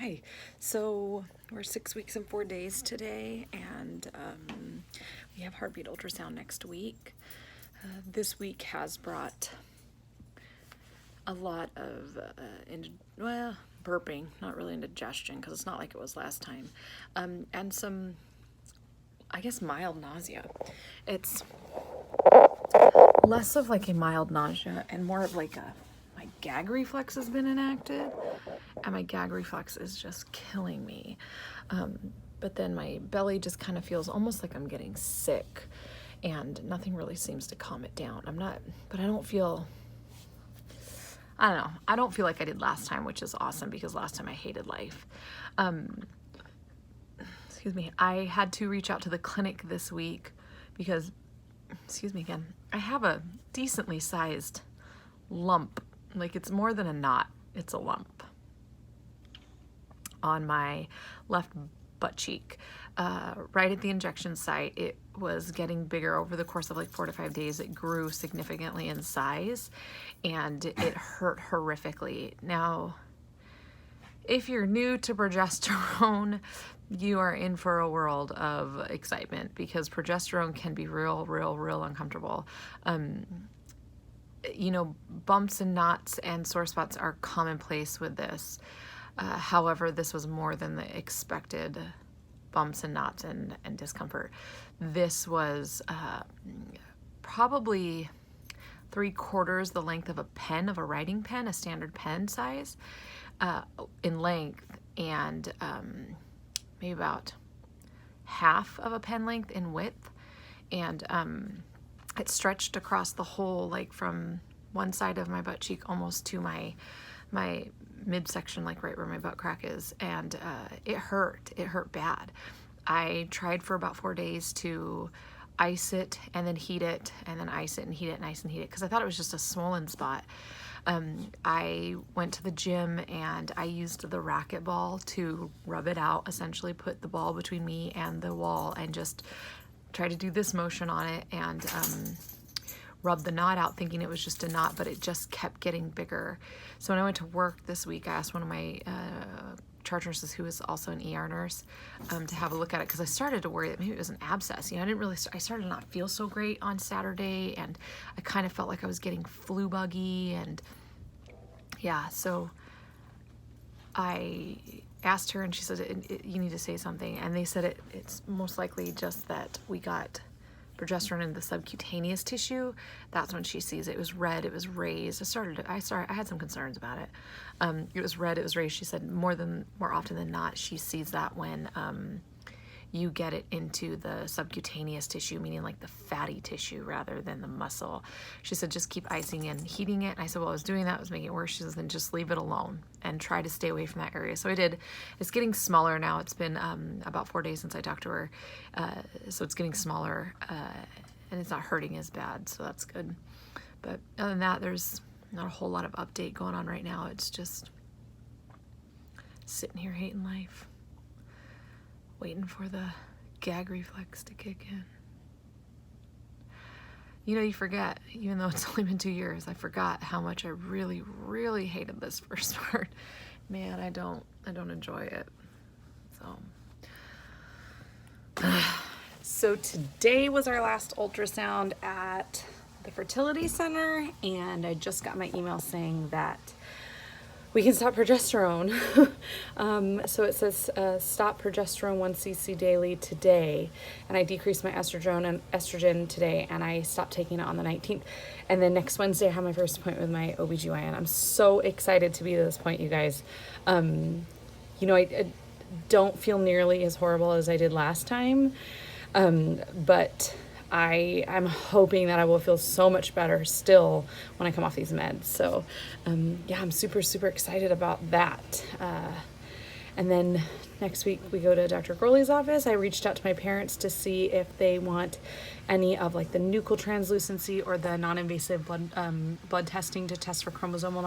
Hi. So we're 6 weeks and 4 days today, and we have heartbeat ultrasound next week. This week has brought a lot of, burping, not really indigestion, because it's not like it was last time, and some, I guess, mild nausea. It's less of like a mild nausea and more of like my gag reflex has been enacted, and my gag reflex is just killing me. But then my belly just kind of feels almost like I'm getting sick, and nothing really seems to calm it down. But I don't feel like I did last time, which is awesome because last time I hated life. Excuse me. I had to reach out to the clinic this week because, excuse me again, I have a decently sized lump. Like, it's more than a knot, it's a lump on my left butt cheek. Right at the injection site, it was getting bigger over the course of like 4 to 5 days. It grew significantly in size and it hurt horrifically. Now, if you're new to progesterone, you are in for a world of excitement because progesterone can be real uncomfortable. Bumps and knots and sore spots are commonplace with this. However, this was more than the expected bumps and knots and discomfort. This was probably 3/4 the length of a pen, of a writing pen, a standard pen size, in length, and maybe about half of a pen length in width. And it stretched across the whole, like from one side of my butt cheek almost to my midsection, like right where my butt crack is, and it hurt bad. I tried for about 4 days to ice it and then heat it and then ice it and heat it and ice and heat it because I thought it was just a swollen spot. I went to the gym and I used the racquetball to rub it out, essentially put the ball between me and the wall and just try to do this motion on it and rub the knot out, thinking it was just a knot, but it just kept getting bigger. So when I went to work this week, I asked one of my charge nurses, who is also an ER nurse, to have a look at it because I started to worry that maybe it was an abscess. I started to not feel so great on Saturday, and I kind of felt like I was getting flu buggy, and yeah, so I asked her and she said, you need to say something. And they said it's most likely just that we got progesterone in the subcutaneous tissue. That's when she sees it. It was red, it was raised. I had some concerns about it. It was red, it was raised. She said more often than not, she sees that when you get it into the subcutaneous tissue, meaning like the fatty tissue rather than the muscle. She said, just keep icing and heating it. And I said, well, I was doing that, it was making it worse. She says, then just leave it alone and try to stay away from that area. So I did. It's getting smaller now. It's been about 4 days since I talked to her. So it's getting smaller and it's not hurting as bad. So that's good. But other than that, there's not a whole lot of update going on right now. It's just sitting here hating life, waiting for the gag reflex to kick in. You forget, even though it's only been 2 years, I forgot how much I really hated this first part. Man, I don't enjoy it. So today was our last ultrasound at the fertility center, and I just got my email saying that we can stop progesterone. So it says stop progesterone 1 cc daily today, and I decreased my estrogen today, and I stopped taking it on the 19th. And then next Wednesday I have my first appointment with my OBGYN. I'm so excited to be to this point, you guys. I don't feel nearly as horrible as I did last time, but I'm hoping that I will feel so much better still when I come off these meds. So, yeah, I'm super excited about that. And then next week we go to Dr. Crowley's office. I reached out to my parents to see if they want any of like the nuchal translucency or the non-invasive blood testing to test for chromosomal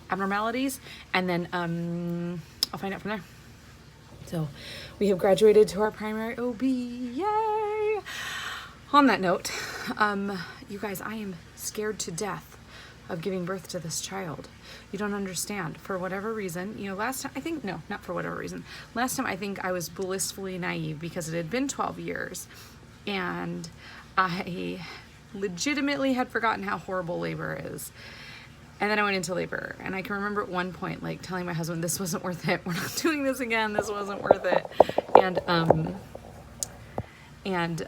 abnormalities. And then I'll find out from there. So we have graduated to our primary OB. Yay! On that note, you guys, I am scared to death of giving birth to this child. You don't understand. For whatever reason, you know, last time, I think, no, not for whatever reason. Last time I think I was blissfully naive because it had been 12 years and I legitimately had forgotten how horrible labor is. And then I went into labor, and I can remember at one point, like, telling my husband, this wasn't worth it. We're not doing this again. This wasn't worth it. And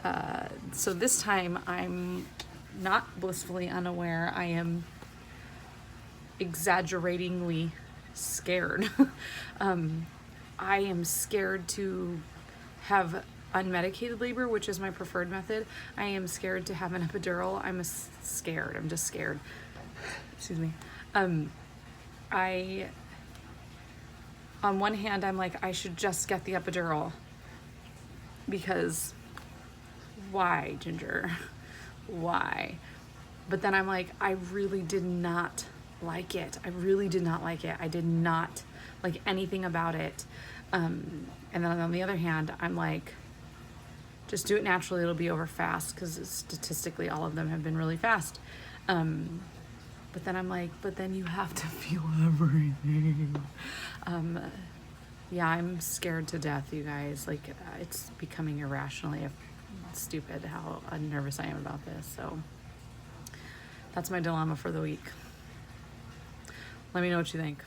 so this time I'm not blissfully unaware. I am exaggeratingly scared. I am scared to have unmedicated labor, which is my preferred method. I am scared to have an epidural. I'm just scared. Excuse me. On one hand, I'm like, I should just get the epidural because why, Ginger? Why? But then I'm like, I really did not like it. I did not like anything about it. And then on the other hand, I'm like, just do it naturally. It'll be over fast because statistically all of them have been really fast. But then I'm like, but then you have to feel everything. Yeah, I'm scared to death, you guys. Like, it's becoming irrationally stupid how nervous I am about this. So that's my dilemma for the week. Let me know what you think.